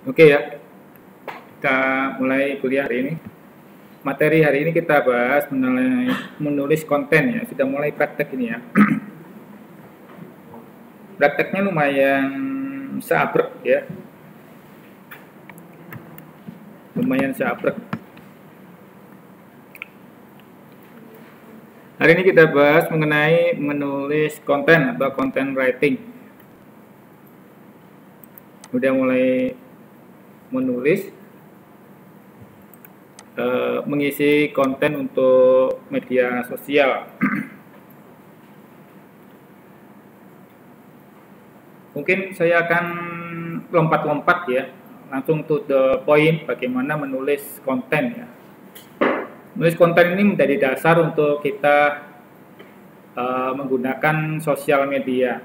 Oke ya, kita mulai kuliah hari ini. Materi hari ini kita bahas mengenai menulis konten ya. Sudah mulai praktek ini ya. Prakteknya lumayan seabrek ya. Lumayan seabrek. Hari ini kita bahas mengenai menulis konten atau content writing. Udah mulai menulis, mengisi konten untuk media sosial. Mungkin saya akan lompat-lompat ya, langsung to the point bagaimana menulis konten ya. Menulis konten ini menjadi dasar untuk kita menggunakan sosial media.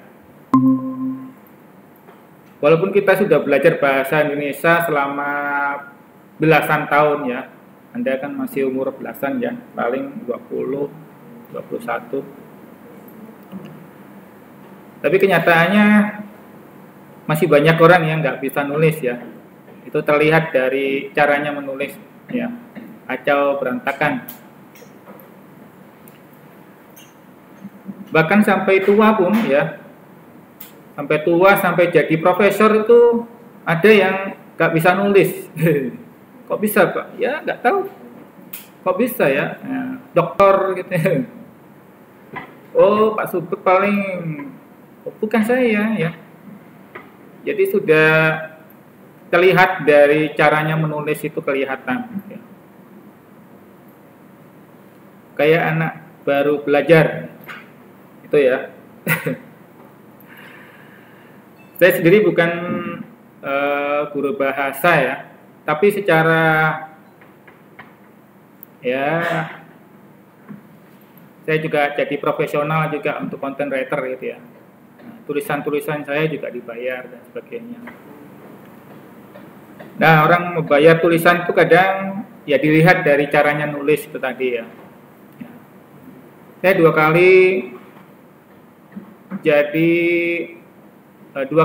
Walaupun kita sudah belajar bahasa Indonesia selama belasan tahun ya, Anda kan masih umur belasan ya, paling 20, 21. Tapi kenyataannya masih banyak orang yang nggak bisa nulis ya. Itu terlihat dari caranya menulis ya, kacau berantakan. Bahkan sampai tua pun ya, sampai tua, sampai jadi profesor itu ada yang nggak bisa nulis. Kok bisa Pak? Ya nggak tahu. Kok bisa ya? Dokter gitu. Oh Pak Subet paling, oh, bukan saya ya. Jadi sudah terlihat dari caranya menulis itu kelihatan. Ya. Kayak anak baru belajar itu ya. Saya sendiri bukan guru bahasa ya, tapi secara ya saya juga jadi profesional juga untuk content writer gitu ya. Tulisan-tulisan saya juga dibayar dan sebagainya. Nah, orang membayar tulisan itu kadang ya dilihat dari caranya nulis itu tadi ya. Saya dua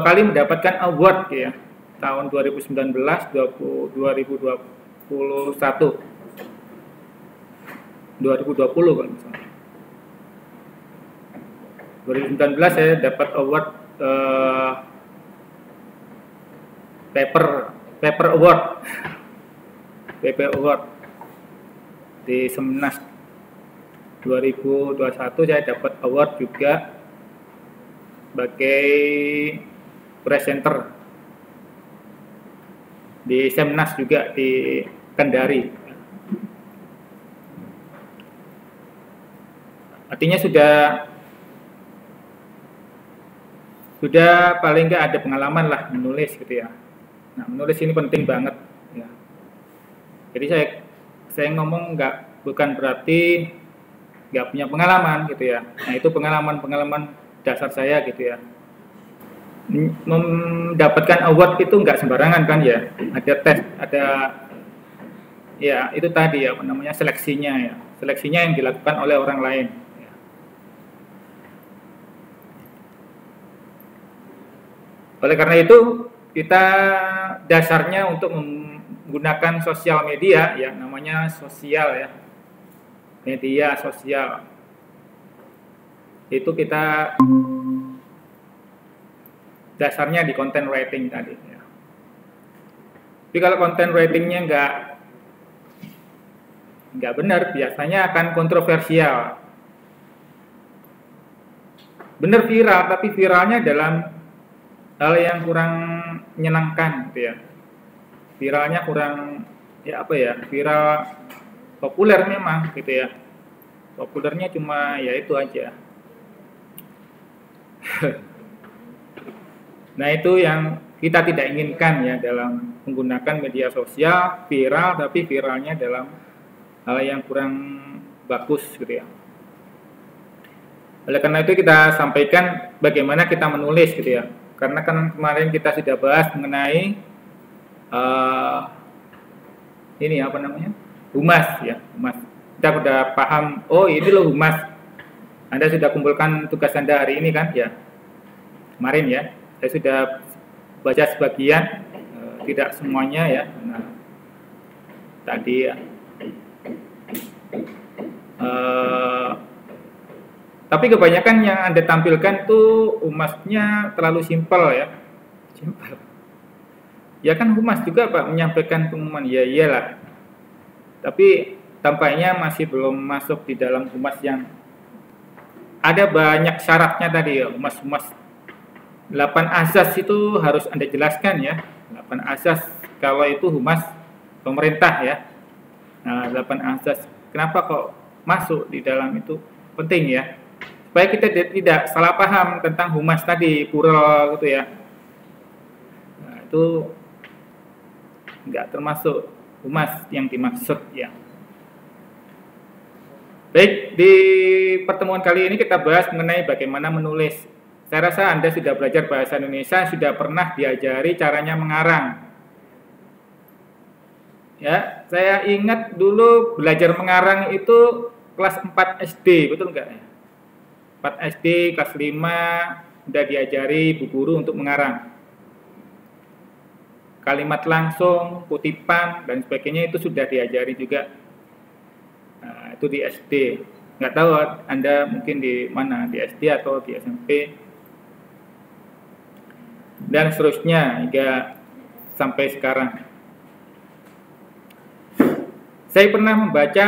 kali mendapatkan award ya, tahun 2019, 2021, 2020 kalau misalnya. 2019 saya dapat award paper award, paper award di Semnas. 2021 saya dapat award juga sebagai presenter di Semnas juga di Kendari. Artinya sudah paling nggak ada pengalaman lah menulis gitu ya. Nah, menulis ini penting banget ya. Jadi saya ngomong bukan berarti nggak punya pengalaman gitu ya. Nah, itu pengalaman dasar saya gitu ya. Mendapatkan award itu nggak sembarangan kan ya. Ada tes, ada ya itu tadi ya, namanya seleksinya ya. Seleksinya yang dilakukan oleh orang lain. Ya. Oleh karena itu kita dasarnya untuk menggunakan sosial media ya, namanya sosial ya. Media sosial itu kita dasarnya di content writing tadi ya. Tapi kalau content writingnya nggak benar, biasanya akan kontroversial. Benar viral, tapi viralnya dalam hal yang kurang menyenangkan gitu ya. Viralnya kurang ya apa ya, viral populer memang gitu ya. Populernya cuma ya itu aja. Nah, itu yang kita tidak inginkan ya dalam menggunakan media sosial, viral tapi viralnya dalam hal yang kurang bagus gitu ya. Oleh karena itu kita sampaikan bagaimana kita menulis gitu ya. Karena kan kemarin kita sudah bahas mengenai ini apa namanya? Humas ya, humas. Kita sudah paham, oh ini loh humas. Anda sudah kumpulkan tugas Anda hari ini kan ya. Kemarin ya, saya sudah baca sebagian tidak semuanya ya. Nah, tadi ya. Tapi kebanyakan yang Anda tampilkan tuh humasnya terlalu simpel ya. Simpel. Ya kan humas juga Pak menyampaikan pengumuman, ya iyalah. Tapi tampaknya masih belum masuk di dalam humas yang ada banyak syaratnya tadi ya. Humas-humas 8 azas itu harus Anda jelaskan ya. 8 azas kalau itu humas pemerintah ya. Nah, 8 azas. Kenapa kok masuk di dalam itu? Penting ya. Supaya kita tidak salah paham tentang humas tadi, pura gitu ya. Nah, itu enggak termasuk humas yang dimaksud ya. Baik, di pertemuan kali ini kita bahas mengenai bagaimana menulis. Saya rasa Anda sudah belajar bahasa Indonesia, sudah pernah diajari caranya mengarang. Ya, saya ingat dulu belajar mengarang itu kelas 4 SD, betul enggak? 4 SD, kelas 5 sudah diajari Bu Guru untuk mengarang. Kalimat langsung, kutipan, dan sebagainya itu sudah diajari juga. Nah, itu di SD. Nggak tahu Anda mungkin di mana, di SD atau di SMP. Dan seterusnya hingga sampai sekarang. Saya pernah membaca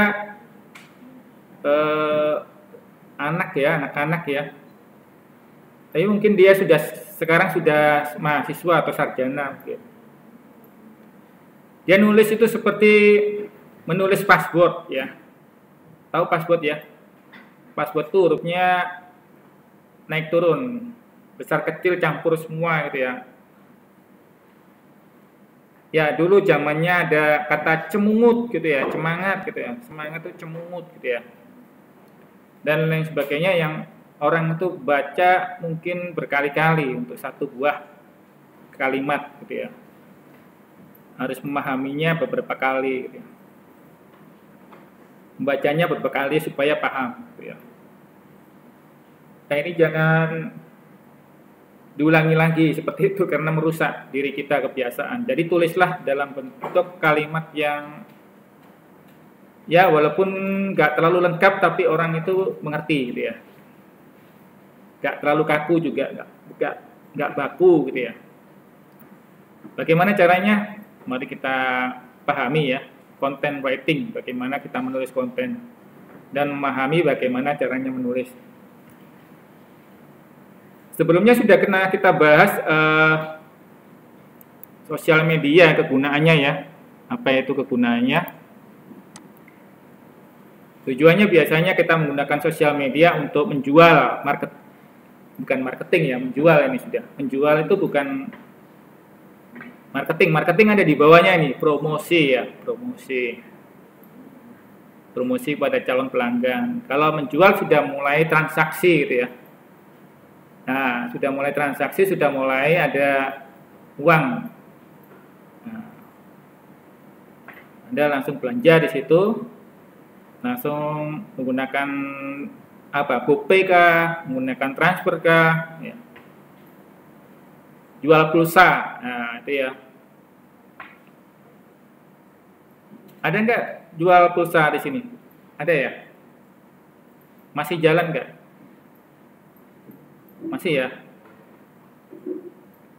anak-anak ya. Tapi mungkin dia sekarang sudah mahasiswa atau sarjana mungkin. Dia nulis itu seperti menulis password ya. Tahu password ya? Password itu hurufnya naik turun, besar kecil campur semua gitu ya. Ya dulu zamannya ada kata cemungut gitu ya, semangat gitu ya. Semangat itu cemungut gitu ya. Dan lain sebagainya yang orang itu baca mungkin berkali-kali untuk satu buah kalimat gitu ya. Harus memahaminya beberapa kali gitu ya. Membacanya beberapa kali supaya paham gitu ya. Nah ini jangan diulangi lagi seperti itu karena merusak diri kita kebiasaan. Jadi tulislah dalam bentuk kalimat yang ya walaupun nggak terlalu lengkap tapi orang itu mengerti gitu ya. Nggak terlalu kaku juga, nggak baku gitu ya. Bagaimana caranya? Mari kita pahami ya, content writing, bagaimana kita menulis konten dan memahami bagaimana caranya menulis. Sebelumnya sudah pernah kita bahas sosial media kegunaannya ya. Apa itu kegunaannya? Tujuannya biasanya kita menggunakan sosial media untuk menjual, bukan marketing ya, menjual ini sudah. Menjual itu bukan marketing. Marketing ada di bawahnya ini, promosi ya, promosi. Promosi pada calon pelanggan. Kalau menjual sudah mulai transaksi gitu ya. Nah, sudah mulai transaksi, sudah mulai ada uang. Nah, Anda langsung belanja di situ, langsung menggunakan apa? GoPay kah, menggunakan transfer kah? Ya. Jual pulsa, nah itu ya. Ada nggak jual pulsa di sini? Ada ya? Masih jalan nggak? Masih ya?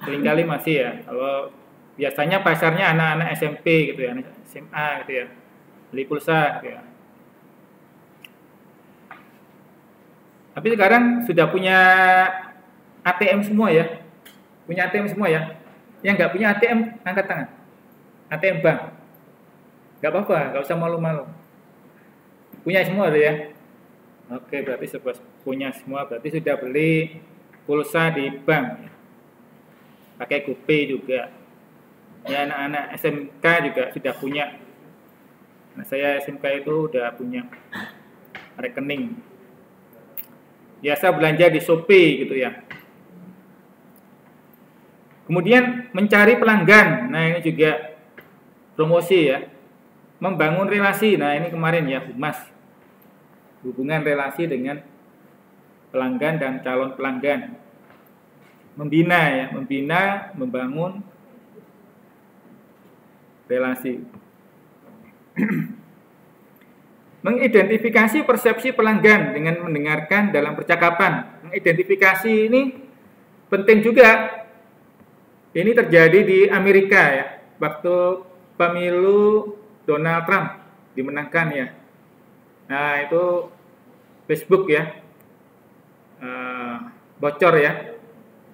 Seringkali masih ya. Kalau biasanya pasarnya anak-anak SMP gitu ya, SMA gitu ya, beli pulsa gitu ya. Tapi sekarang sudah punya ATM semua ya. Punya ATM semua ya. Yang nggak punya ATM angkat tangan. ATM bank. Nggak apa-apa, nggak usah malu-malu. Punya semua tuh ya. Oke, berarti punya semua, berarti sudah beli pulsa di bank. Pakai GoPay juga. Ya anak-anak SMK juga sudah punya. Nah, saya SMK itu udah punya rekening. Biasa belanja di Shopee gitu ya. Kemudian mencari pelanggan. Nah, ini juga promosi ya. Membangun relasi. Nah, ini kemarin ya, humas. Hubungan relasi dengan pelanggan dan calon pelanggan. Membina ya, membina, membangun relasi. Mengidentifikasi persepsi pelanggan dengan mendengarkan dalam percakapan. Mengidentifikasi ini penting juga. Ini terjadi di Amerika ya, waktu pemilu Donald Trump dimenangkan ya. Nah itu Facebook ya, bocor ya.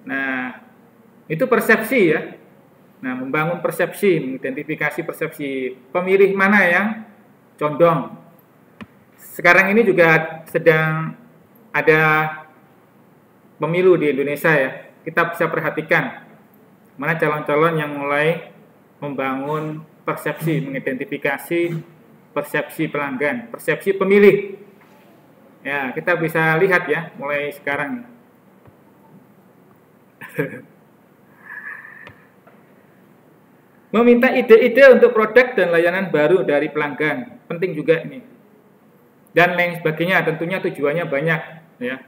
Nah itu persepsi ya. Nah membangun persepsi, mengidentifikasi persepsi pemilih mana yang condong. Sekarang ini juga sedang ada pemilu di Indonesia ya. Kita bisa perhatikan mana calon-calon yang mulai membangun persepsi, mengidentifikasi persepsi pelanggan, persepsi pemilih. Ya, kita bisa lihat ya mulai sekarang. Meminta ide-ide untuk produk dan layanan baru dari pelanggan, penting juga ini. Dan lain sebagainya, tentunya tujuannya banyak ya.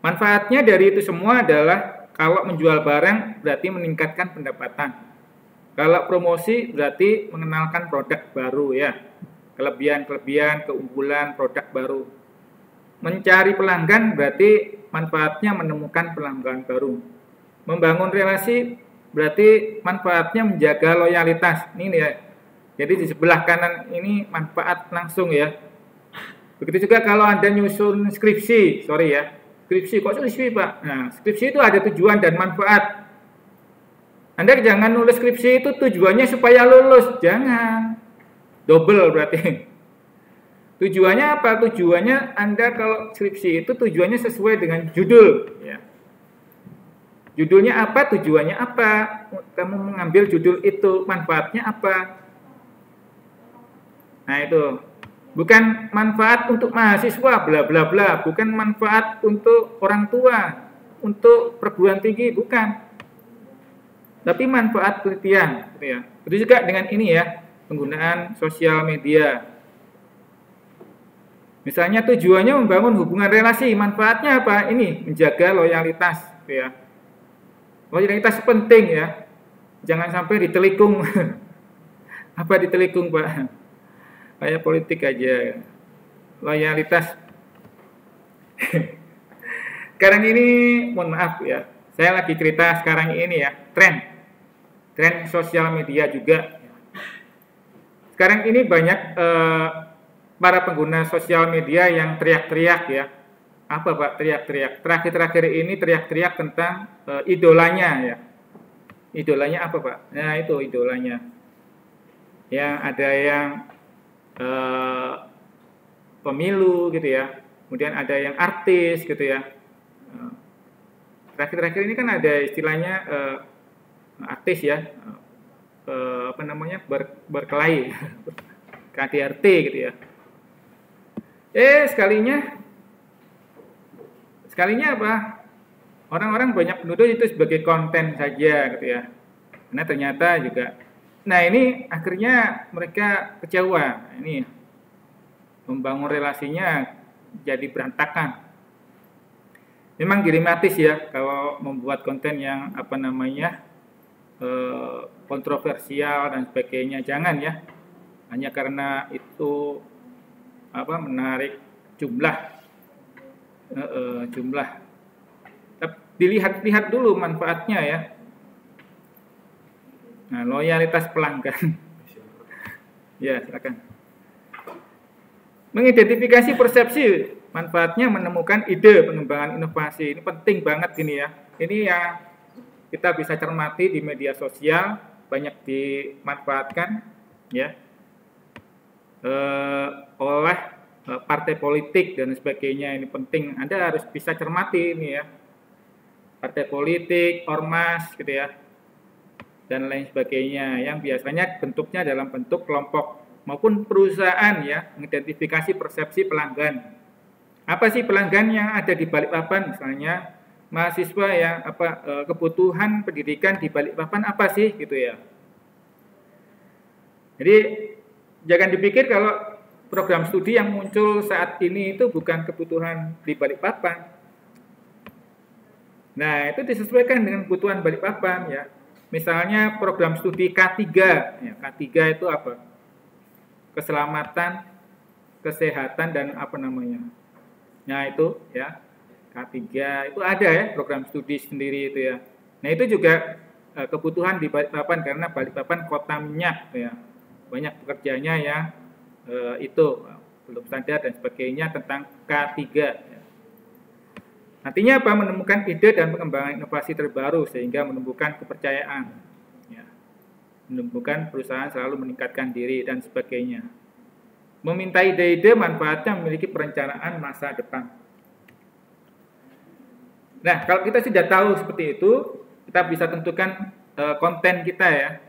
Manfaatnya dari itu semua adalah kalau menjual barang berarti meningkatkan pendapatan. Kalau promosi berarti mengenalkan produk baru ya. Kelebihan-kelebihan, keunggulan produk baru. Mencari pelanggan berarti manfaatnya menemukan pelanggan baru. Membangun relasi berarti manfaatnya menjaga loyalitas. Ini ya. Jadi di sebelah kanan ini manfaat langsung ya. Begitu juga kalau Anda nyusun skripsi, sorry ya. Skripsi, kok skripsi Pak? Nah, skripsi itu ada tujuan dan manfaat. Anda jangan nulis skripsi itu tujuannya supaya lulus, jangan. Double berarti. Tujuannya apa? Tujuannya Anda kalau skripsi itu tujuannya sesuai dengan judul. Ya. Judulnya apa? Tujuannya apa? Kamu mengambil judul itu, manfaatnya apa? Nah itu. Bukan manfaat untuk mahasiswa, bla bla bla. Bukan manfaat untuk orang tua, untuk perguruan tinggi, bukan. Tapi manfaat penelitian. Gitu ya. Begitu juga dengan ini ya, penggunaan sosial media. Misalnya tujuannya membangun hubungan relasi, manfaatnya apa? Ini menjaga loyalitas. Gitu ya. Loyalitas penting ya. Jangan sampai ditelikung. Apa ditelikung Pak? Kayak politik aja, loyalitas. Sekarang ini, mohon maaf ya, saya lagi cerita sekarang ini ya, tren sosial media juga. Sekarang ini banyak para pengguna sosial media yang teriak-teriak ya. Apa Pak teriak-teriak? Terakhir-terakhir ini teriak-teriak tentang idolanya ya. Idolanya apa Pak? Nah itu idolanya. Yang ada yang pemilu gitu ya, kemudian ada yang artis gitu ya. Terakhir-terakhir ini kan ada istilahnya artis ya, apa namanya berkelahi, KDRT gitu ya. Sekalinya apa? Orang-orang banyak menuduh itu sebagai konten saja gitu ya. Karena ternyata juga. Nah ini akhirnya mereka kecewa, ini membangun relasinya jadi berantakan. Memang dilematis ya kalau membuat konten yang apa namanya kontroversial dan sebagainya, jangan ya. Hanya karena itu apa menarik jumlah. Dilihat-lihat dulu manfaatnya ya. Nah, loyalitas pelanggan. Ya, silakan. Mengidentifikasi persepsi, manfaatnya menemukan ide pengembangan inovasi. Ini penting banget ini ya. Ini yang kita bisa cermati di media sosial, banyak dimanfaatkan ya oleh partai politik dan sebagainya. Ini penting. Anda harus bisa cermati ini ya. Partai politik, ormas gitu ya. Dan lain sebagainya yang biasanya bentuknya dalam bentuk kelompok maupun perusahaan ya, mengidentifikasi persepsi pelanggan. Apa sih pelanggan yang ada di Balikpapan? Misalnya mahasiswa yang kebutuhan pendidikan di Balikpapan apa sih gitu ya. Jadi jangan dipikir kalau program studi yang muncul saat ini itu bukan kebutuhan di Balikpapan. Nah, itu disesuaikan dengan kebutuhan Balikpapan ya. Misalnya program studi K3. Ya, K3 itu apa? Keselamatan, kesehatan, dan apa namanya? Nah itu ya, K3 itu ada ya program studi sendiri itu ya. Nah itu juga kebutuhan di Balikpapan karena Balikpapan kota minyak ya. Banyak pekerjanya yang itu belum sadar dan sebagainya tentang K3 ya. Nantinya apa? Menemukan ide dan pengembangan inovasi terbaru sehingga menumbuhkan kepercayaan ya. Menumbuhkan perusahaan selalu meningkatkan diri dan sebagainya. Meminta ide-ide manfaatnya memiliki perencanaan masa depan. Nah, kalau kita sudah tahu seperti itu, kita bisa tentukan konten kita ya.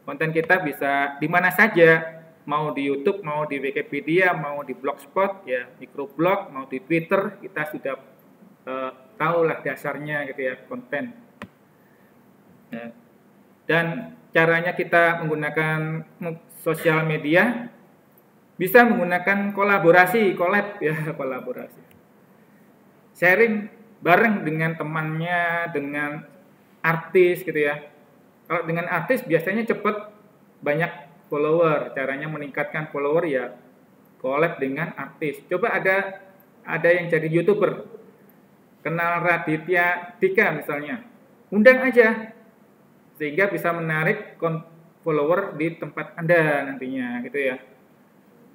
Konten kita bisa di mana saja, mau di YouTube, mau di Wikipedia, mau di Blogspot, ya, microblog, mau di Twitter, kita sudah tahulah dasarnya gitu ya, konten. Ya. Dan caranya kita menggunakan sosial media, bisa menggunakan kolaborasi, collab ya, kolaborasi. Sharing bareng dengan temannya, dengan artis gitu ya. Kalau dengan artis biasanya cepat banyak follower. Caranya meningkatkan follower ya collab dengan artis. Coba ada yang jadi YouTuber. Kenal Raditya Dika misalnya. Undang aja. Sehingga bisa menarik follower di tempat Anda nantinya gitu ya.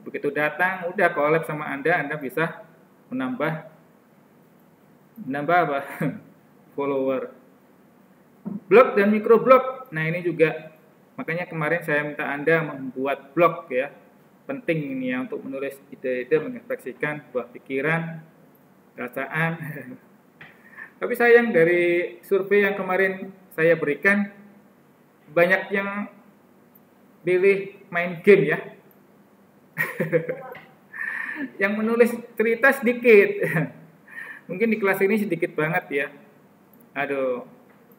Begitu datang, udah collab sama Anda bisa menambah apa? Follower. Blog dan microblog. Nah, ini juga makanya kemarin saya minta Anda membuat blog ya. Penting ini ya untuk menulis ide-ide, mengekspresikan buah pikiran, perasaan. Tapi sayang dari survei yang kemarin saya berikan banyak yang pilih main game ya. Yang menulis cerita sedikit. Mungkin di kelas ini sedikit banget ya. Aduh,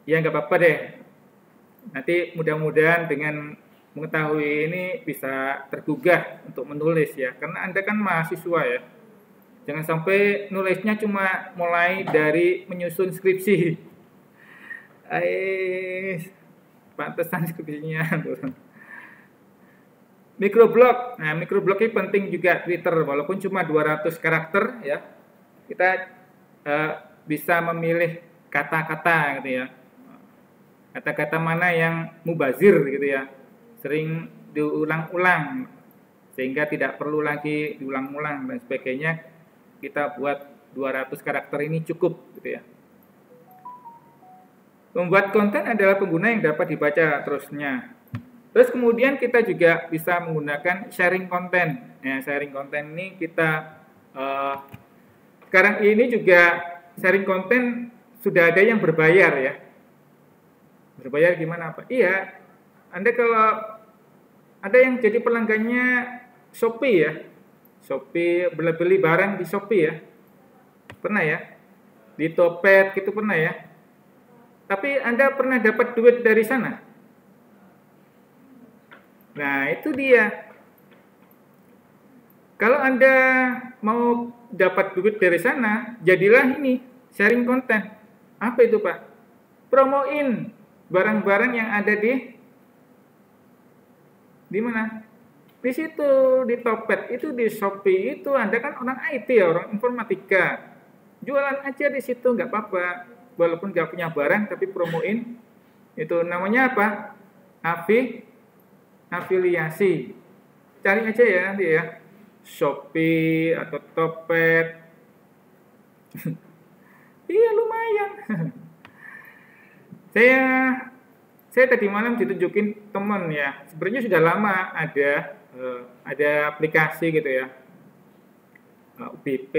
ya nggak apa-apa deh. Nanti mudah-mudahan dengan mengetahui ini bisa tergugah untuk menulis ya. Karena Anda kan mahasiswa ya. Jangan sampai nulisnya cuma mulai dari menyusun skripsi. Pantesan skripsinya. Microblog. Nah, microblog ini penting juga Twitter walaupun cuma 200 karakter ya. Kita bisa memilih kata-kata gitu ya. Kata-kata mana yang mubazir gitu ya. Sering diulang-ulang sehingga tidak perlu lagi diulang-ulang dan sebagainya. Kita buat 200 karakter ini cukup gitu ya. Membuat konten adalah pengguna yang dapat dibaca terusnya. Terus kemudian kita juga bisa menggunakan sharing konten. Ya, sharing konten ini kita sekarang ini juga sharing konten sudah ada yang berbayar ya. Berbayar gimana Pak? Iya, Anda kalau ada yang jadi pelanggannya Shopee ya. Shopee, beli barang di Shopee ya. Pernah ya? Di Topet gitu pernah ya. Tapi Anda pernah dapat duit dari sana? Nah, itu dia. Kalau Anda mau dapat duit dari sana, jadilah ini, sharing konten. Apa itu, Pak? Promoin barang-barang yang ada di mana? Di situ, di Topet, itu di Shopee, itu Anda kan orang IT ya, orang informatika. Jualan aja di situ, nggak apa-apa. Walaupun nggak punya barang, tapi promoin. Itu namanya apa? Afiliasi. Cari aja ya nanti ya. Shopee atau Topet. Iya lumayan. Saya tadi malam ditunjukin teman ya. Sebenarnya sudah lama ada aplikasi gitu ya. UBP.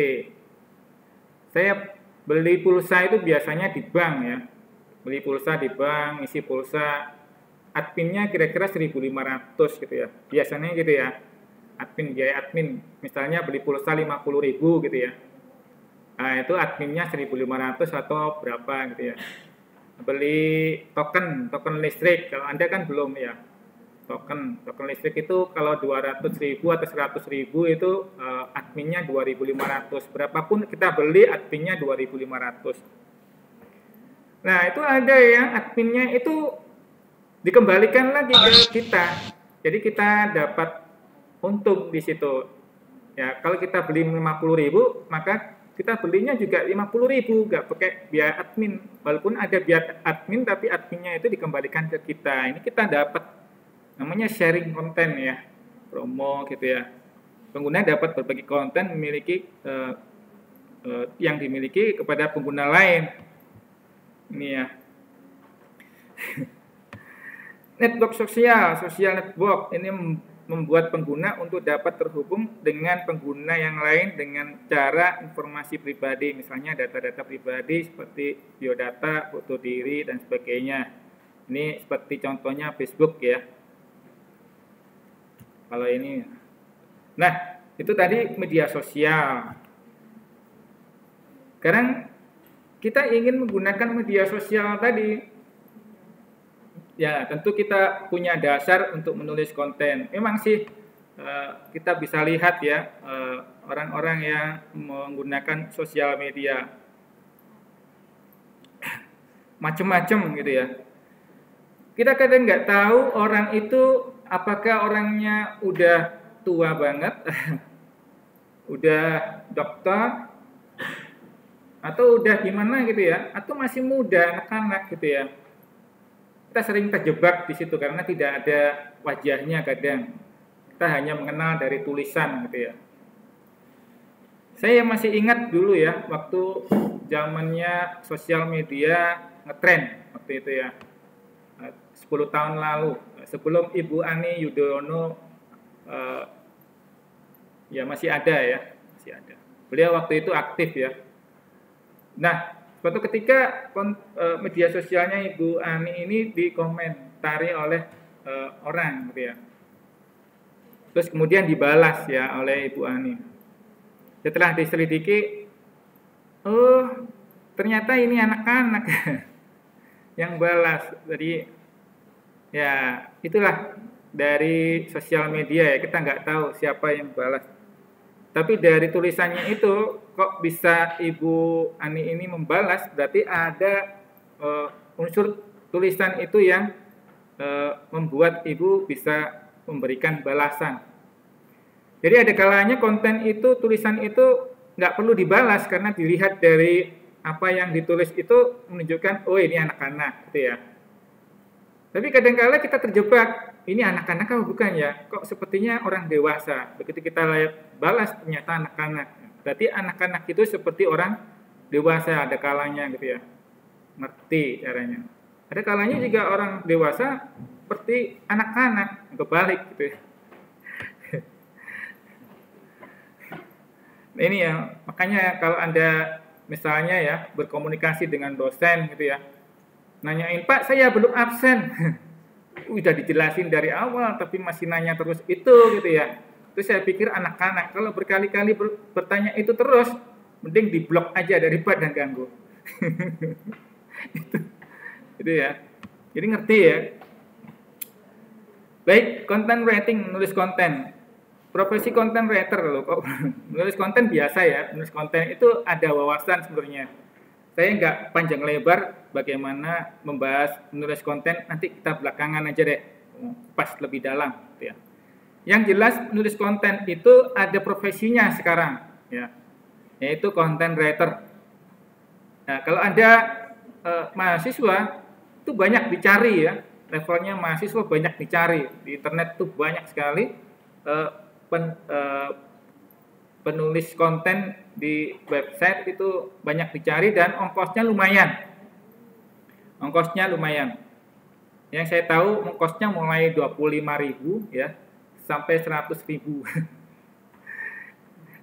Saya beli pulsa itu biasanya di bank ya. Beli pulsa di bank, isi pulsa. Adminnya kira-kira 1.500 gitu ya. Biasanya gitu ya. Biaya admin. Misalnya beli pulsa 50.000 gitu ya. Nah, itu adminnya 1.500 atau berapa gitu ya. Beli token listrik. Kalau Anda kan belum ya. Token listrik itu kalau 200.000 atau 100.000 itu adminnya 2.500. Berapapun kita beli adminnya 2.500. Nah, itu ada yang adminnya itu dikembalikan lagi ke kita. Jadi kita dapat untung di situ. Ya, kalau kita beli 50.000, maka kita belinya juga 50.000, nggak pakai biaya admin. Walaupun ada biaya admin, tapi adminnya itu dikembalikan ke kita. Ini kita dapat, namanya sharing konten ya, promo gitu ya. Pengguna dapat berbagi konten memiliki yang dimiliki kepada pengguna lain. Ini ya. Network sosial network ini membuat pengguna untuk dapat terhubung dengan pengguna yang lain dengan cara informasi pribadi, misalnya data-data pribadi seperti biodata, foto diri, dan sebagainya. Ini seperti contohnya Facebook ya. Kalau ini, nah itu tadi media sosial. Sekarang kita ingin menggunakan media sosial tadi. Ya, tentu kita punya dasar untuk menulis konten. Memang sih kita bisa lihat ya orang-orang yang menggunakan sosial media macam-macam gitu ya. Kita kadang nggak tahu orang itu apakah orangnya udah tua banget, udah dokter, atau udah gimana gitu ya, atau masih muda, anak-anak gitu ya. Kita sering terjebak di situ karena tidak ada wajahnya kadang. Kita hanya mengenal dari tulisan gitu ya. Saya masih ingat dulu ya, waktu zamannya sosial media ngetren waktu itu ya. 10 tahun lalu, sebelum Ibu Ani Yudhoyono ya masih ada ya, masih ada. Beliau waktu itu aktif ya. Nah, suatu ketika media sosialnya Ibu Ani ini dikomentari oleh orang gitu ya. Terus kemudian dibalas ya oleh Ibu Ani. Setelah diselidiki, oh ternyata ini anak-anak yang balas. Jadi ya itulah dari sosial media ya, kita nggak tahu siapa yang balas. Tapi dari tulisannya itu kok bisa Ibu Ani ini membalas, berarti ada unsur tulisan itu yang membuat Ibu bisa memberikan balasan. Jadi ada kalanya konten itu, tulisan itu nggak perlu dibalas karena dilihat dari apa yang ditulis itu menunjukkan, oh ini anak-anak gitu ya. Tapi kadang-kala kita terjebak, ini anak-anak atau bukan ya? Kok sepertinya orang dewasa. Begitu kita balas ternyata anak-anak. Berarti anak-anak itu seperti orang dewasa, ada kalanya gitu ya. Ngerti caranya. Ada kalanya juga orang dewasa seperti anak-anak, kebalik gitu ya. Nah, ini ya, makanya kalau Anda misalnya ya berkomunikasi dengan dosen gitu ya. Nanyain, Pak saya belum absen. Udah dijelasin dari awal tapi masih nanya terus itu gitu ya. Terus saya pikir anak-anak kalau berkali-kali bertanya itu terus, mending diblok aja daripada ganggu. Itu ya. Jadi ngerti ya. Baik, content writing, menulis konten. Profesi content writer loh, kok menulis konten biasa ya. Menulis konten itu ada wawasan sebenarnya. Saya nggak panjang lebar bagaimana membahas menulis konten, nanti kita belakangan aja deh, pas lebih dalam gitu ya. Yang jelas menulis konten itu ada profesinya sekarang ya, yaitu content writer. Nah, kalau Anda mahasiswa itu banyak dicari ya, levelnya mahasiswa banyak dicari di internet tuh banyak sekali penulis konten di website itu banyak dicari dan ongkosnya lumayan. Ongkosnya lumayan. Yang saya tahu ongkosnya mulai 25.000 ya sampai 100.000.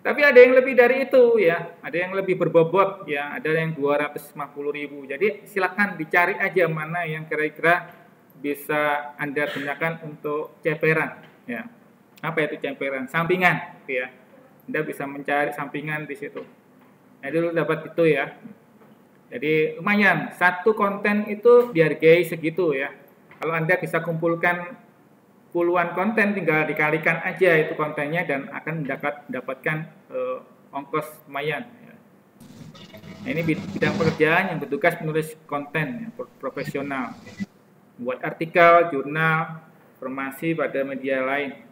Tapi ada yang lebih dari itu ya, ada yang lebih berbobot ya, ada yang 250.000. Jadi silakan dicari aja mana yang kira-kira bisa Anda gunakan untuk ceperan ya. Apa itu ceperan? Sampingan gitu ya. Anda bisa mencari sampingan di situ. Nah, dulu dapat itu ya. Jadi lumayan, satu konten itu dihargai segitu ya. Kalau Anda bisa kumpulkan puluhan konten, tinggal dikalikan aja itu kontennya dan akan mendapatkan ongkos lumayan. Ya. Nah, ini bidang pekerjaan yang bertugas menulis konten ya, profesional. buat artikel, jurnal, informasi pada media lain.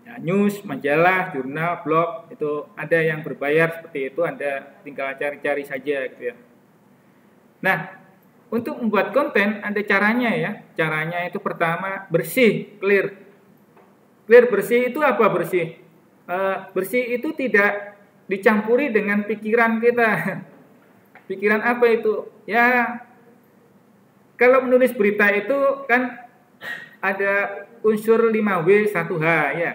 Ya, news, majalah, jurnal, blog, itu ada yang berbayar seperti itu, Anda tinggal cari-cari saja gitu ya. Nah, untuk membuat konten ada caranya ya. Caranya itu pertama bersih, clear. Clear bersih itu apa bersih? Bersih itu tidak dicampuri dengan pikiran kita. Pikiran apa itu? Ya, kalau menulis berita itu kan ada unsur 5W 1H ya.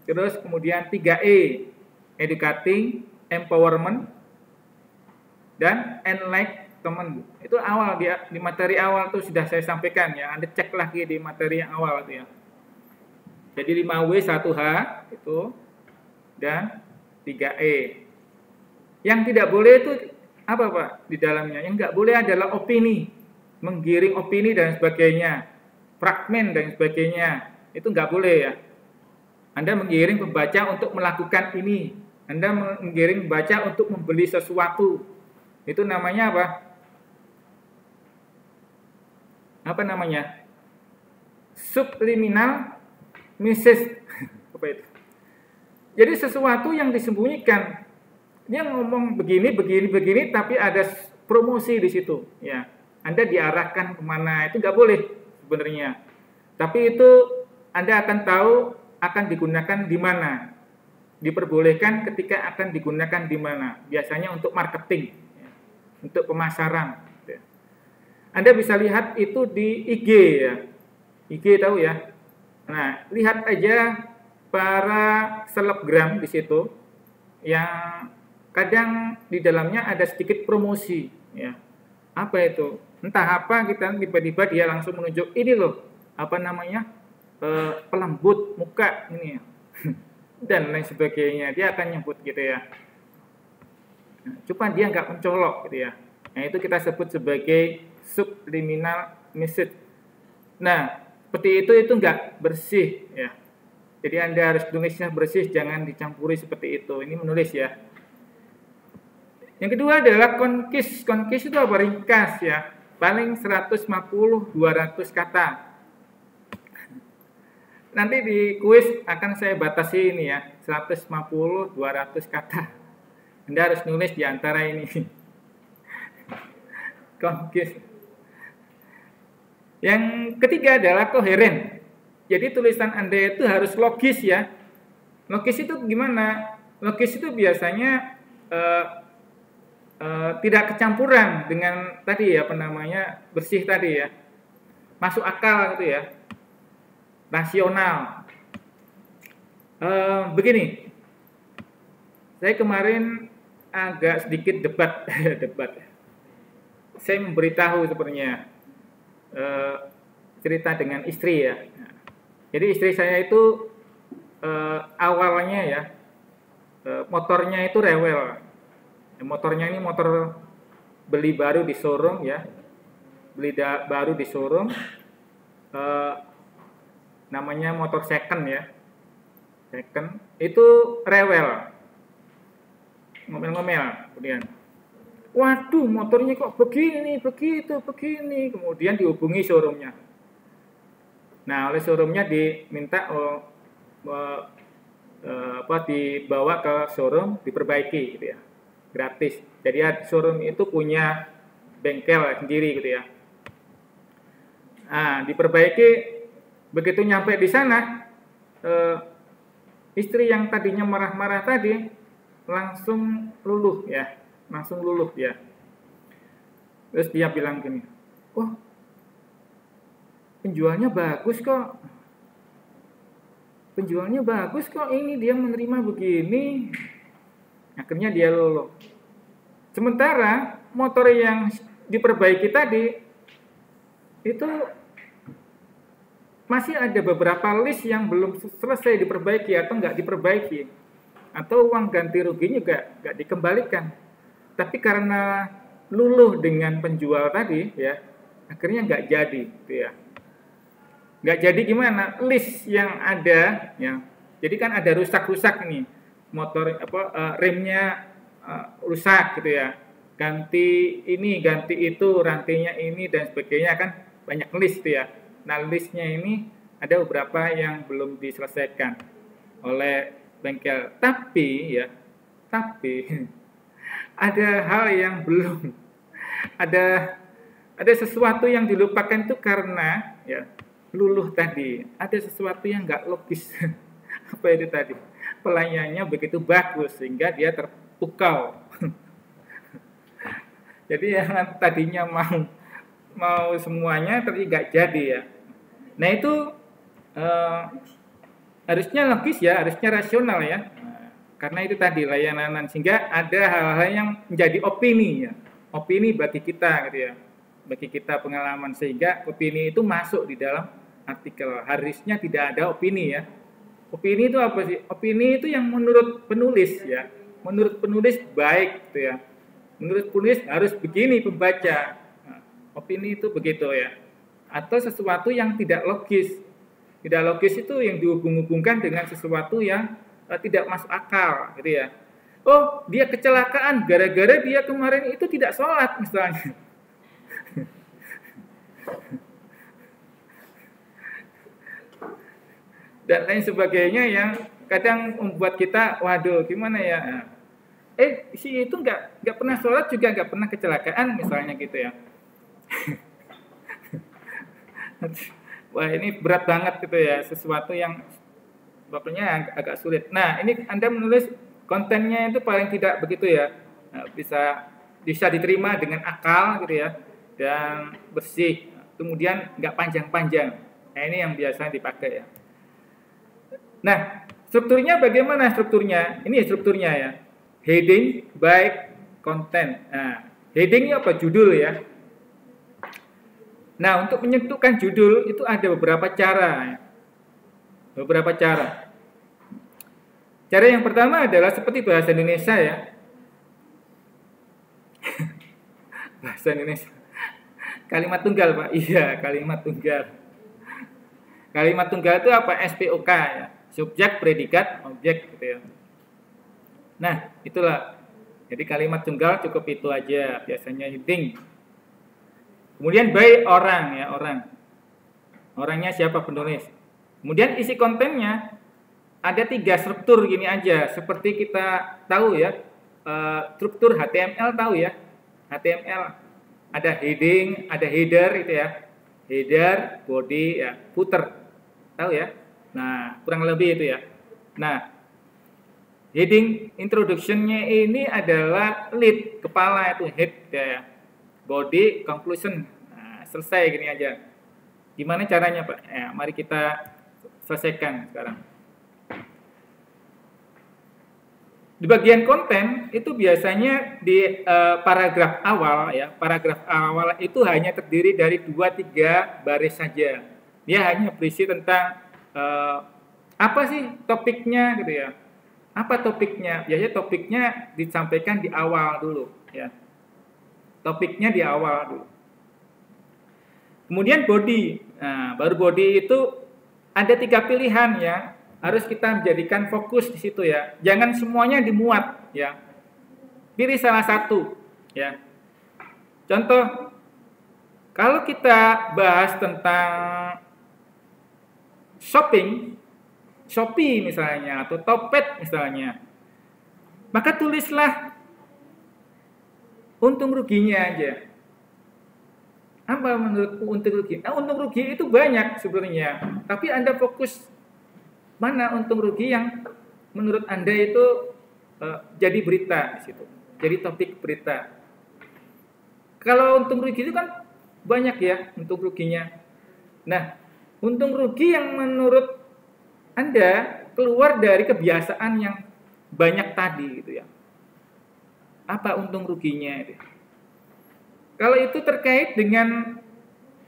Terus kemudian 3E, educating, empowerment, dan enlightenment. Itu awal di materi awal tuh sudah saya sampaikan ya. Anda cek lagi di materi yang awal itu ya. Jadi 5W 1H itu dan 3E. Yang tidak boleh itu apa Pak di dalamnya? Yang nggak boleh adalah opini, menggiring opini dan sebagainya, fragmen dan sebagainya. Itu nggak boleh ya. Anda menggiring pembaca untuk melakukan ini. Anda menggiring pembaca untuk membeli sesuatu. Itu namanya apa? Apa namanya? Subliminal message. Apa itu? Jadi sesuatu yang disembunyikan. Dia ngomong begini, tapi ada promosi di situ. Ya, Anda diarahkan kemana? Itu nggak boleh sebenarnya. Tapi itu Anda akan tahu akan digunakan di mana. Diperbolehkan ketika akan digunakan di mana. Biasanya untuk marketing, ya, untuk pemasaran. Ya. Anda bisa lihat itu di IG ya. IG tahu ya. Nah, lihat aja para selebgram di situ yang kadang di dalamnya ada sedikit promosi. Ya. Apa itu? Entah apa kita tiba-tiba dia langsung menunjuk ini loh. Apa namanya? Pelembut muka ini ya. Dan lain sebagainya, dia akan nyebut gitu ya. Cuma dia nggak mencolok gitu ya. Nah, itu kita sebut sebagai subliminal message. Nah, seperti itu nggak bersih ya. Jadi Anda harus tulisnya bersih, jangan dicampuri seperti itu. Ini menulis ya. Yang kedua adalah konkis. Konkis itu apa? Ringkas ya. Paling 150-200 kata. Nanti di kuis akan saya batasi ini ya, 150-200 kata. Anda harus nulis di antara ini. Konkis. Yang ketiga adalah koheren. Jadi tulisan Anda itu harus logis ya. Logis itu gimana? Logis itu biasanya tidak kecampuran dengan tadi ya, apa namanya, bersih tadi ya. Masuk akal gitu ya. Rasional. Begini, saya kemarin agak sedikit debat. Saya memberitahu sebenarnya cerita dengan istri ya. Jadi istri saya itu awalnya ya motornya itu rewel. Motornya ini motor beli baru di showroom ya, baru di showroom. Namanya motor second ya, second itu rewel, ngomel-ngomel, kemudian waduh motornya kok begini, begitu, begini, kemudian dihubungi showroomnya. Nah, oleh showroomnya diminta dibawa ke showroom diperbaiki gitu ya, gratis. Jadi showroom itu punya bengkel sendiri gitu ya. Nah, diperbaiki. Begitu nyampe di sana, istri yang tadinya marah-marah tadi langsung luluh ya, Terus dia bilang gini, oh penjualnya bagus kok, ini dia menerima begini. Akhirnya dia luluh. Sementara motor yang diperbaiki tadi itu masih ada beberapa list yang belum selesai diperbaiki atau nggak diperbaiki, atau uang ganti ruginya nggak dikembalikan. Tapi karena luluh dengan penjual tadi ya, akhirnya nggak jadi gitu ya. Nggak jadi gimana? List yang ada ya, jadi kan ada rusak-rusak nih motor remnya rusak gitu ya, ganti ini ganti itu, rantainya ini dan sebagainya kan banyak list ya. Nah, listnya ini ada beberapa yang belum diselesaikan oleh bengkel. Tapi ada hal yang belum. Ada sesuatu yang dilupakan itu karena ya luluh tadi. Ada sesuatu yang nggak logis. Apa itu tadi? Pelayanannya begitu bagus sehingga dia terpukau. Jadi yang tadinya mau semuanya tapi nggak jadi ya. Nah itu harusnya logis ya, harusnya rasional ya. Karena itu tadi layanan, sehingga ada hal-hal yang menjadi opini ya. Opini bagi kita gitu ya. Bagi kita pengalaman, sehingga opini itu masuk di dalam artikel. Harusnya tidak ada opini ya. Opini itu apa sih? Opini itu yang menurut penulis ya. Menurut penulis baik gitu ya. Menurut penulis harus begini pembaca. Nah, opini itu begitu ya. Atau sesuatu yang tidak logis. Tidak logis itu yang dihubung-hubungkan dengan sesuatu yang tidak masuk akal gitu ya. Oh, dia kecelakaan gara-gara dia kemarin itu tidak sholat misalnya. Dan lain sebagainya yang kadang membuat kita, waduh gimana ya. Si itu nggak pernah sholat juga nggak pernah kecelakaan misalnya gitu ya. Wah ini berat banget gitu ya, sesuatu yang pokoknya agak sulit. Nah, ini Anda menulis kontennya itu paling tidak begitu ya, bisa diterima dengan akal gitu ya, dan bersih, kemudian nggak panjang-panjang. Nah, ini yang biasa dipakai ya. Nah, strukturnya bagaimana strukturnya? Ini strukturnya ya, heading, baik, konten. Nah, headingnya apa? Judul ya. Nah, untuk menentukan judul itu ada beberapa cara ya. Beberapa cara. Cara yang pertama adalah seperti bahasa Indonesia ya. Bahasa Indonesia. Kalimat tunggal, Pak. Iya, kalimat tunggal. Kalimat tunggal itu apa? SPOK ya. Subjek, predikat, objek gitu ya. Nah, itulah. Jadi kalimat tunggal cukup itu aja, biasanya heading. Kemudian by orang ya, orang. Orangnya siapa penulis. Kemudian isi kontennya ada 3 struktur gini aja, seperti kita tahu ya, struktur HTML tahu ya, HTML ada heading, ada header itu ya, header, body, ya, footer, tahu ya. Nah kurang lebih itu ya. Nah heading introduction-nya ini adalah lead, kepala itu head ya, body, conclusion. Nah, selesai gini aja. Gimana caranya Pak? Ya, mari kita selesaikan sekarang. Di bagian konten itu biasanya di paragraf awal ya, paragraf awal itu hanya terdiri dari 2-3 baris saja. Dia hanya berisi tentang apa sih topiknya gitu ya. Apa topiknya? Biasanya topiknya disampaikan di awal dulu ya. Topiknya di awal dulu. Kemudian body. Nah, baru body itu ada 3 pilihan ya. Harus kita menjadikan fokus di situ ya. Jangan semuanya dimuat ya. Pilih salah satu ya. Contoh, kalau kita bahas tentang shopping, Shopee misalnya atau Topet misalnya, maka tulislah untung ruginya aja. Apa menurutku untung rugi? Untung rugi itu banyak sebenarnya, tapi Anda fokus mana untung rugi yang menurut Anda itu jadi berita di situ, jadi topik berita. Kalau untung rugi itu kan banyak ya untung ruginya. Nah, untung rugi yang menurut Anda keluar dari kebiasaan yang banyak tadi gitu ya. Apa untung ruginya itu? Kalau itu terkait dengan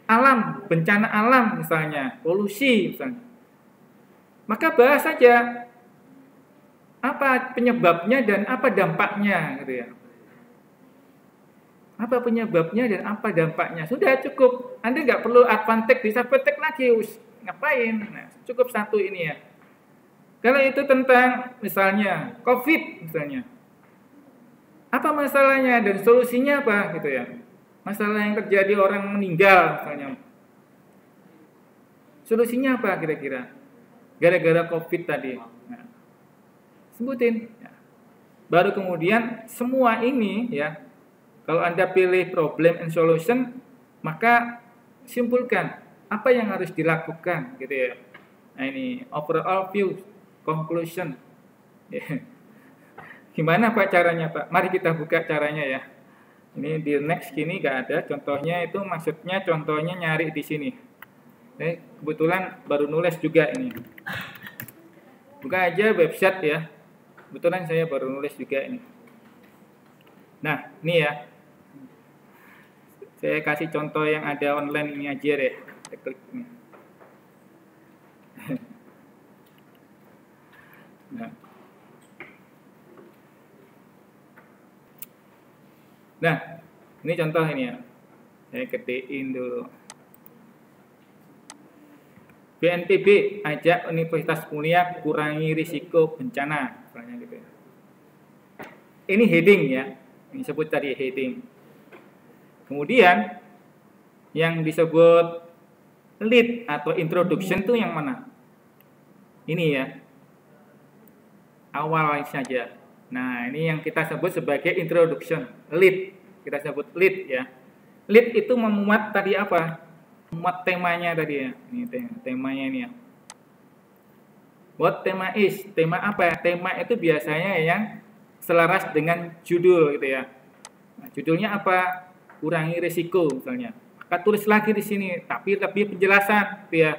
alam, bencana alam misalnya, polusi misalnya, maka bahas saja apa penyebabnya dan apa dampaknya gitu ya. Apa penyebabnya dan apa dampaknya. Sudah cukup. Anda nggak perlu advantek, disadvantek lagi. Ngapain? Nah, cukup satu ini ya. Kalau itu tentang misalnya COVID misalnya. Apa masalahnya dan solusinya apa gitu ya. Masalah yang terjadi orang meninggal misalnya. Solusinya apa kira-kira? Gara-gara COVID tadi. Nah, sebutin. Ya. Baru kemudian semua ini ya, kalau Anda pilih problem and solution, maka simpulkan apa yang harus dilakukan gitu ya. Nah ini overall view, conclusion. Ya. Gimana Pak caranya Pak? Mari kita buka caranya ya. Ini di next gini gak ada contohnya, itu maksudnya contohnya nyari di sini. Kebetulan baru nulis juga ini. Buka aja website ya. Kebetulan saya baru nulis juga ini. Nah ini ya. Saya kasih contoh yang ada online ini aja deh. Kita klik ini. Nah, ini contoh ini ya. Saya gedein dulu. BNPB ajak Universitas Mulia kurangi risiko bencana, misalnya gitu ya. Ini heading ya. Ini sebut tadi heading. Kemudian yang disebut lead atau introduction itu yang mana? Ini ya. Awal saja. Nah, ini yang kita sebut sebagai introduction, lead. Kita sebut lead ya. Lead itu memuat tadi apa? Memuat temanya tadi ya. Ini temanya ini ya. What tema is? Tema apa? Tema itu biasanya yang selaras dengan judul gitu ya. Nah, judulnya apa? Kurangi risiko misalnya. Maka tulis lagi di sini, tapi lebih penjelasan gitu ya.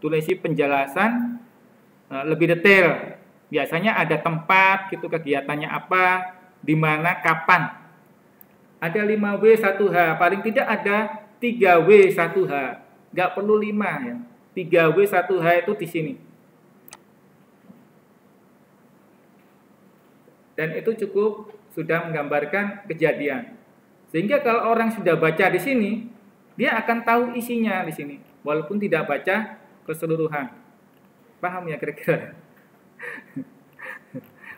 Tulisi penjelasan lebih detail. Biasanya ada tempat gitu, kegiatannya apa, di mana, kapan. Ada 5W 1H, paling tidak ada 3W 1H. Nggak perlu 5 ya. 3W 1H itu di sini. Dan itu cukup sudah menggambarkan kejadian. Sehingga kalau orang sudah baca di sini, dia akan tahu isinya di sini, walaupun tidak baca keseluruhan. Paham ya kira-kira?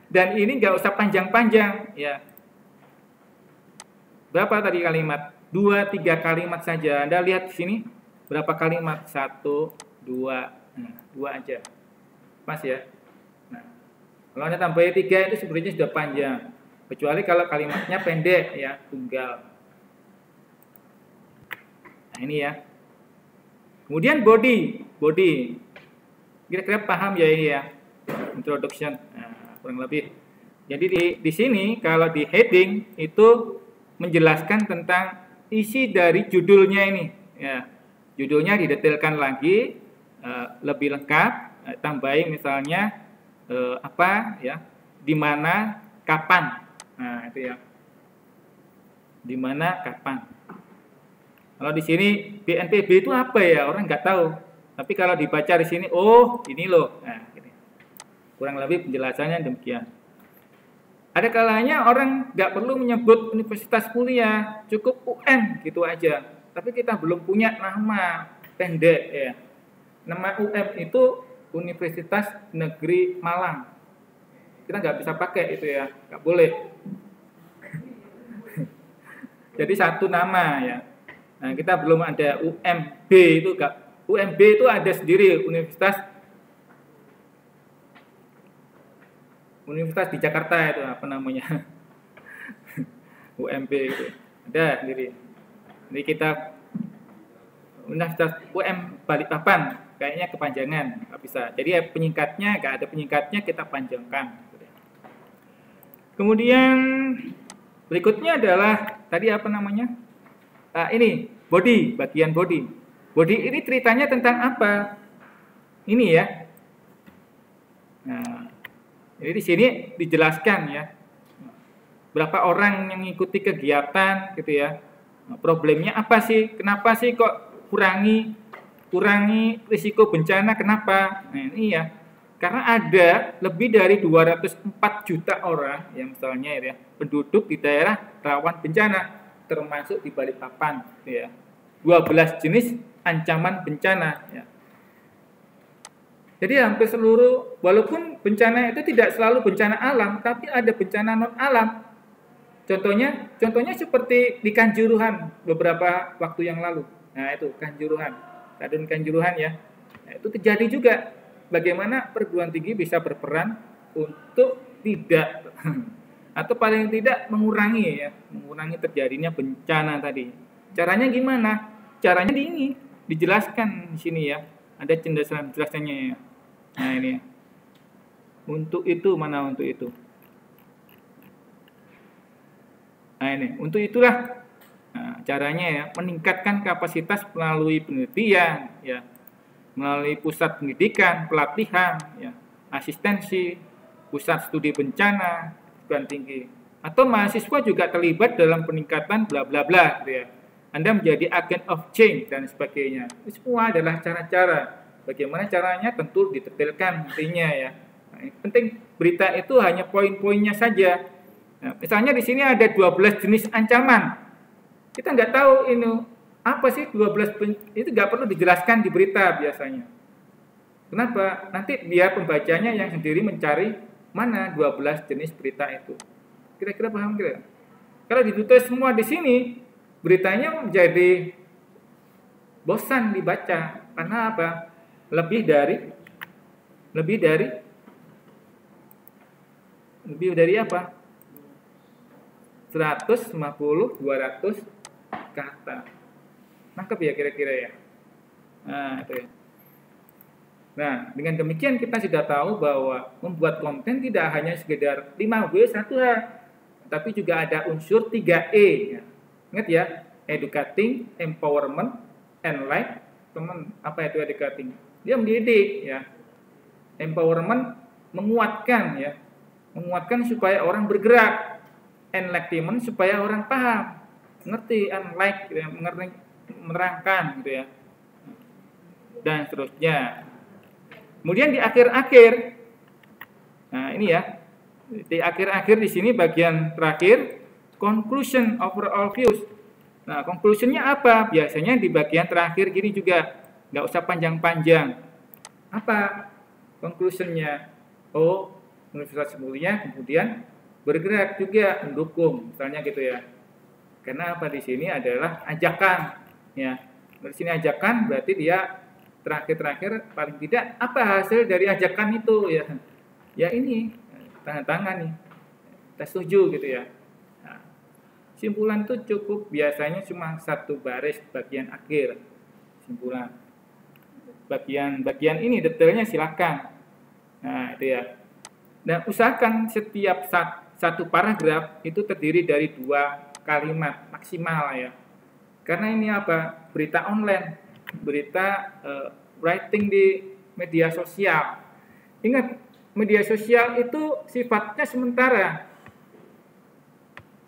Dan ini nggak usah panjang-panjang ya. Berapa tadi kalimat? 2-3 kalimat saja. Anda lihat di sini berapa kalimat? 1, 2, 2 aja. Pas ya. Nah, kalau Anda tambahin 3 itu sebenarnya sudah panjang. Kecuali kalau kalimatnya pendek ya, tunggal. Nah, ini ya. Kemudian body. Kira-kira paham ya ini ya. Introduction. Nah, kurang lebih. Jadi di sini kalau di heading itu menjelaskan tentang isi dari judulnya ini. Ya, judulnya didetailkan lagi, lebih lengkap, tambahin misalnya apa ya, di mana, kapan. Nah itu ya, di mana, kapan. Kalau di sini BNPB itu apa ya, orang nggak tahu. Tapi kalau dibaca di sini, oh ini loh. Nah, gini. Kurang lebih penjelasannya demikian. Ada kalanya orang nggak perlu menyebut Universitas Mulia, cukup UM gitu aja. Tapi kita belum punya nama pendek ya. Nama UM itu Universitas Negeri Malang. Kita nggak bisa pakai itu ya, nggak boleh. Jadi satu nama ya. Nah kita belum ada UMB itu nggak. UMB itu ada sendiri, Universitas di Jakarta itu apa namanya? UMB itu ada sendiri. Jadi kita Universitas UM Balikpapan kayaknya kepanjangan, nggak bisa. Jadi penyingkatnya nggak ada penyingkatnya, kita panjangkan. Kemudian berikutnya adalah tadi apa namanya? Ini body, bagian body. Body ini ceritanya tentang apa? Ini ya. Nah, jadi di sini dijelaskan ya, berapa orang yang mengikuti kegiatan gitu ya. Problemnya apa sih? Kenapa sih kok kurangi risiko bencana? Kenapa? Nah ini ya, karena ada lebih dari 204 juta orang yang misalnya ya penduduk di daerah rawan bencana, termasuk di Balikpapan gitu ya. 12 jenis ancaman bencana ya. Jadi hampir seluruh, walaupun bencana itu tidak selalu bencana alam, tapi ada bencana non alam. Contohnya seperti di Kanjuruhan beberapa waktu yang lalu. Nah itu Kanjuruhan, Stadion Kanjuruhan ya. Nah, itu terjadi juga. Bagaimana perguruan tinggi bisa berperan untuk tidak atau paling tidak mengurangi terjadinya bencana tadi. Caranya gimana? Caranya di ini dijelaskan di sini ya. Ada penjelasannya ya. Nah ini ya. Untuk itu mana untuk itu? Nah ini untuk itulah. Nah, caranya ya meningkatkan kapasitas melalui penelitian ya, melalui pusat pendidikan, pelatihan, ya, asistensi, pusat studi bencana, perguruan tinggi. Atau mahasiswa juga terlibat dalam peningkatan bla bla bla, gitu ya. Anda menjadi agent of change dan sebagainya. Itu semua adalah cara-cara. Bagaimana caranya tentu detailkan intinya ya. Nah, yang penting berita itu hanya poin-poinnya saja. Nah, misalnya di sini ada 12 jenis ancaman. Kita nggak tahu ini apa sih 12 itu nggak perlu dijelaskan di berita biasanya. Kenapa? Nanti biar pembacanya yang sendiri mencari mana 12 jenis berita itu. Kira-kira paham kira? Kalau ditulis semua di sini, beritanya menjadi bosan dibaca. Karena apa? Lebih dari apa? 150, 200 kata. Nangkep ya kira-kira ya? Nah, itu ya. Nah, dengan demikian kita sudah tahu bahwa membuat konten tidak hanya sekedar 5W 1H, tapi juga ada unsur 3E. Ya. Ingat ya, educating, empowerment, enlightenment. Apa itu educating? Dia mendidik ya. Empowerment menguatkan ya. Menguatkan supaya orang bergerak. Enlightenment supaya orang paham. Ngerti, enlight, gitu ya, menerangkan gitu ya. Dan seterusnya. Kemudian di akhir-akhir, nah ini ya, di akhir-akhir di sini bagian terakhir, conclusion overall views. Nah, conclusionnya apa? Biasanya di bagian terakhir gini juga, nggak usah panjang-panjang. Apa conclusionnya? Oh, Universitas Mulia kemudian bergerak juga mendukung, misalnya gitu ya. Karena apa di sini adalah ajakan, ya. Di sini ajakan berarti dia terakhir paling tidak apa hasil dari ajakan itu ya, ya ini tanda tangan nih, kita setuju gitu ya. Nah, simpulan itu cukup biasanya cuma satu baris bagian akhir simpulan. Bagian ini detailnya silakan. Nah itu ya. Dan usahakan setiap satu paragraf itu terdiri dari 2 kalimat maksimal ya. Karena ini apa? Berita online, berita writing di media sosial. Ingat, media sosial itu sifatnya sementara.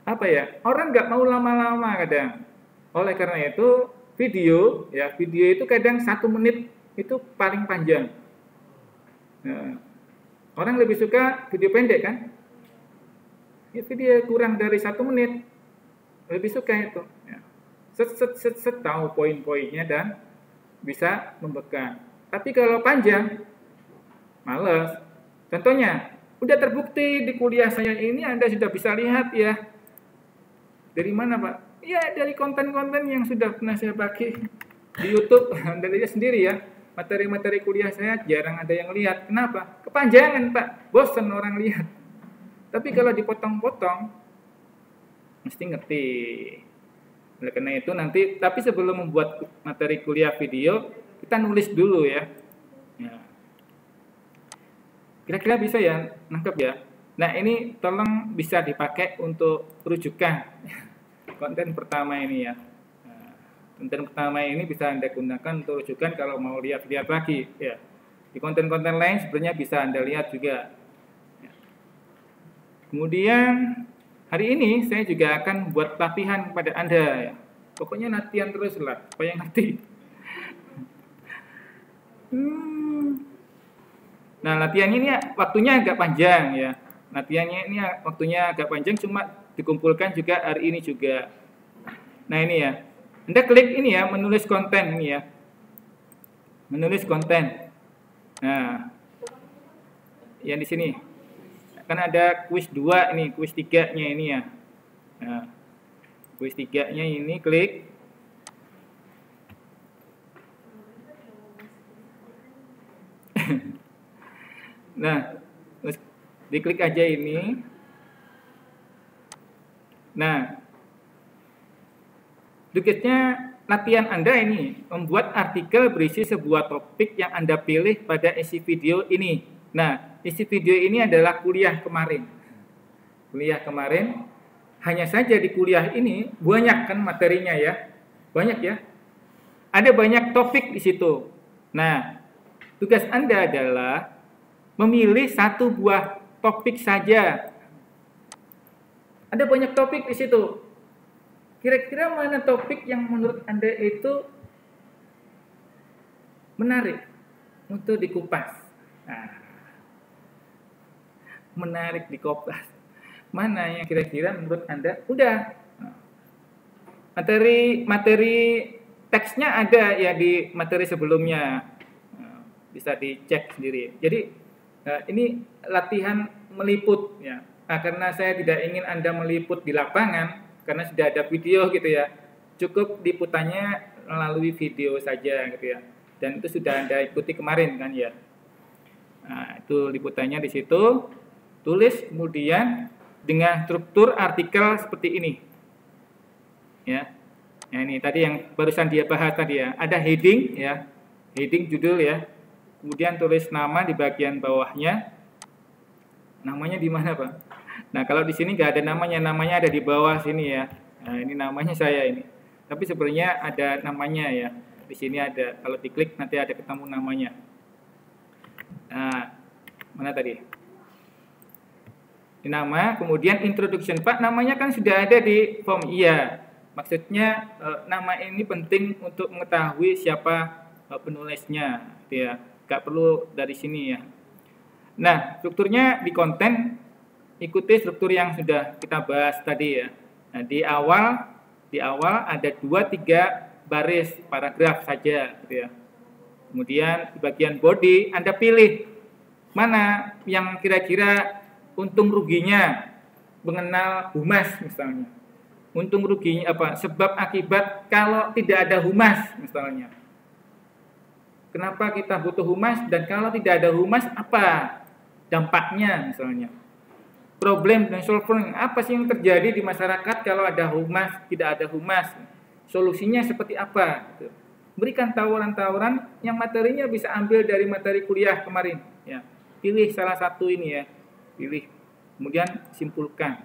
Apa ya? Orang nggak mau lama-lama kadang. Oleh karena itu, video itu kadang 1 menit itu paling panjang. Nah, orang lebih suka video pendek kan? Ya, video kurang dari 1 menit lebih suka itu. Ya. Set tahu poin-poinnya dan bisa membekam. Tapi kalau panjang, males. Contohnya, udah terbukti di kuliah saya ini Anda sudah bisa lihat ya. Dari mana Pak? Ya dari konten-konten yang sudah pernah saya pakai di YouTube. Anda lihat sendiri ya. Materi-materi kuliah saya jarang ada yang lihat. Kenapa? Kepanjangan Pak. Bosan orang lihat. Tapi kalau dipotong-potong, mesti ngerti. Oleh karena itu nanti, tapi sebelum membuat materi kuliah video, kita nulis dulu ya. Kira-kira bisa ya, nangkep ya. Nah ini tolong bisa dipakai untuk rujukan konten pertama ini ya. Konten pertama ini bisa Anda gunakan untuk rujukan kalau mau lihat-lihat lagi ya. Di konten-konten lain sebenarnya bisa Anda lihat juga. Kemudian hari ini saya juga akan buat latihan kepada Anda ya. Pokoknya latihan terus lah, supaya ngerti. Nah, latihannya ini waktunya agak panjang ya. Latihannya ini waktunya agak panjang, cuma dikumpulkan juga hari ini juga. Nah, ini ya. Anda klik ini ya, menulis konten ini ya. Menulis konten. Nah, yang di sini. Kan ada kuis 2 ini, kuis 3-nya ini ya. Nah, kuis 3-nya ini klik. Nah, terus diklik aja ini. Nah, tugasnya latihan Anda ini membuat artikel berisi sebuah topik yang Anda pilih pada isi video ini. Nah, isi video ini adalah kuliah kemarin. Kuliah kemarin, hanya saja di kuliah ini banyak kan materinya ya. Banyak ya. Ada banyak topik di situ. Nah, tugas Anda adalah memilih satu buah topik saja. Ada banyak topik di situ. Kira-kira mana topik yang menurut Anda itu menarik untuk dikupas? Nah, menarik dikupas. Mana yang kira-kira menurut Anda? Udah. Materi teksnya ada ya di materi sebelumnya. Bisa dicek sendiri. Jadi ini latihan meliput ya. Nah, karena saya tidak ingin Anda meliput di lapangan, karena sudah ada video gitu ya, cukup liputannya melalui video saja gitu ya, dan itu sudah Anda ikuti kemarin kan ya. Nah, itu liputannya di situ, tulis kemudian dengan struktur artikel seperti ini ya. Nah, ini tadi yang barusan dia bahas tadi ya, ada heading ya, heading judul ya, kemudian tulis nama di bagian bawahnya. Namanya di mana Pak? Nah, kalau di sini nggak ada namanya ada di bawah sini ya. Nah, ini namanya saya ini. Tapi sebenarnya ada namanya ya. Di sini ada. Kalau diklik nanti ada ketemu namanya. Nah, mana tadi? Ini nama, kemudian introduction Pak. Namanya kan sudah ada di form. Iya. Maksudnya nama ini penting untuk mengetahui siapa penulisnya. Ya, nggak perlu dari sini ya. Nah, strukturnya di konten ikuti struktur yang sudah kita bahas tadi ya. Nah, di awal ada 2-3 baris paragraf saja gitu ya. Kemudian di bagian body Anda pilih mana yang kira-kira untung ruginya mengenal humas misalnya. Untung ruginya apa? Sebab akibat kalau tidak ada humas misalnya. Kenapa kita butuh humas dan kalau tidak ada humas apa dampaknya misalnya. Problem dan solver, apa sih yang terjadi di masyarakat kalau ada humas, tidak ada humas? Solusinya seperti apa? Gitu. Berikan tawaran-tawaran yang materinya bisa ambil dari materi kuliah kemarin. Ya. Pilih salah satu ini ya, pilih, kemudian simpulkan.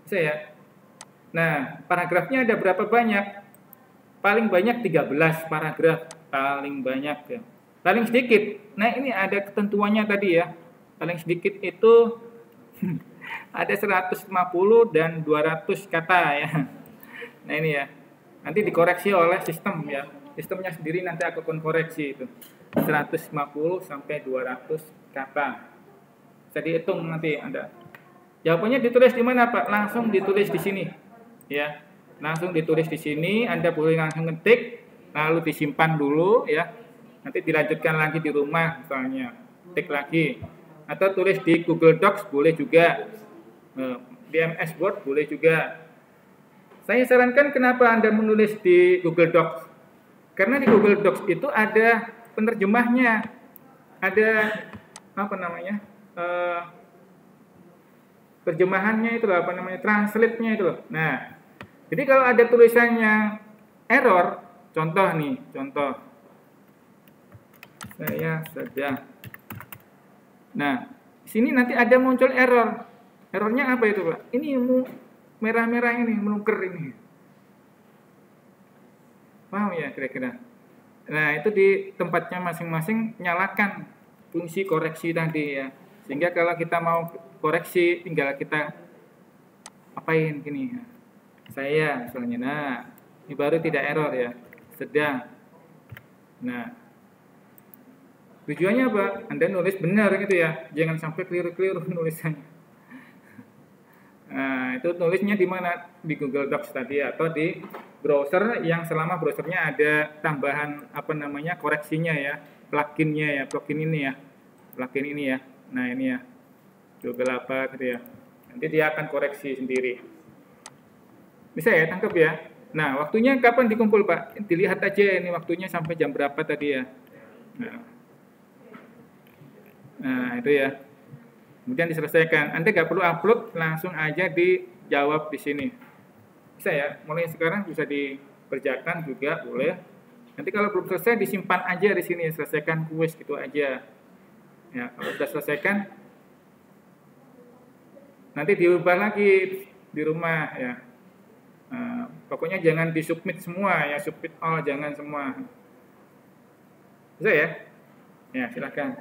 Bisa ya? Nah, paragrafnya ada berapa banyak? Paling banyak 13 paragraf, paling banyak ya. Paling sedikit, nah ini ada ketentuannya tadi ya. Paling sedikit itu ada 150 dan 200 kata ya. Nah ini ya, nanti dikoreksi oleh sistem ya. Sistemnya sendiri nanti akan koreksi itu. 150 sampai 200 kata. Bisa dihitung nanti Anda. Jawabannya ditulis di mana Pak? Langsung ditulis di sini. Ya, langsung ditulis di sini. Anda boleh langsung ngetik, lalu disimpan dulu ya. Nanti dilanjutkan lagi di rumah misalnya. Ketik lagi. Atau tulis di Google Docs boleh juga, di MS Word boleh juga. Saya sarankan kenapa Anda menulis di Google Docs, karena di Google Docs itu ada penerjemahnya, ada apa namanya, terjemahannya itu apa namanya, translate-nya itu loh. Nah, jadi kalau ada tulisannya error, contoh nih, contoh saya sedang. Nah, sini nanti ada muncul error. Errornya apa itu, Pak? Ini merah-merah ini, menuker ini. Paham ya kira-kira? Nah, itu di tempatnya masing-masing nyalakan fungsi koreksi tadi ya. Sehingga kalau kita mau koreksi, tinggal kita apain gini. Saya misalnya, nah, ini baru tidak error ya. Sedang. Nah, tujuannya apa? Anda nulis benar gitu ya, jangan sampai keliru-keliru nulisannya. Nah, itu nulisnya di mana? Di Google Docs tadi atau di browser yang selama browsernya ada tambahan apa namanya koreksinya ya, pluginnya ya, plugin ini ya, plugin ini ya. Nah ini ya, Google apa gitu ya. Nanti dia akan koreksi sendiri. Bisa ya, tangkap ya. Nah, waktunya kapan dikumpul Pak? Dilihat aja ini waktunya sampai jam berapa tadi ya. Nah. Nah, itu ya. Kemudian diselesaikan. Anda nggak perlu upload, langsung aja dijawab di sini. Bisa ya, mulai sekarang bisa dikerjakan juga boleh. Nanti kalau belum selesai disimpan aja di sini, selesaikan kuis gitu aja. Ya, kalau sudah selesaikan nanti diubah lagi di rumah ya. Pokoknya jangan disubmit semua ya, submit all jangan semua. Bisa ya? Ya, silakan.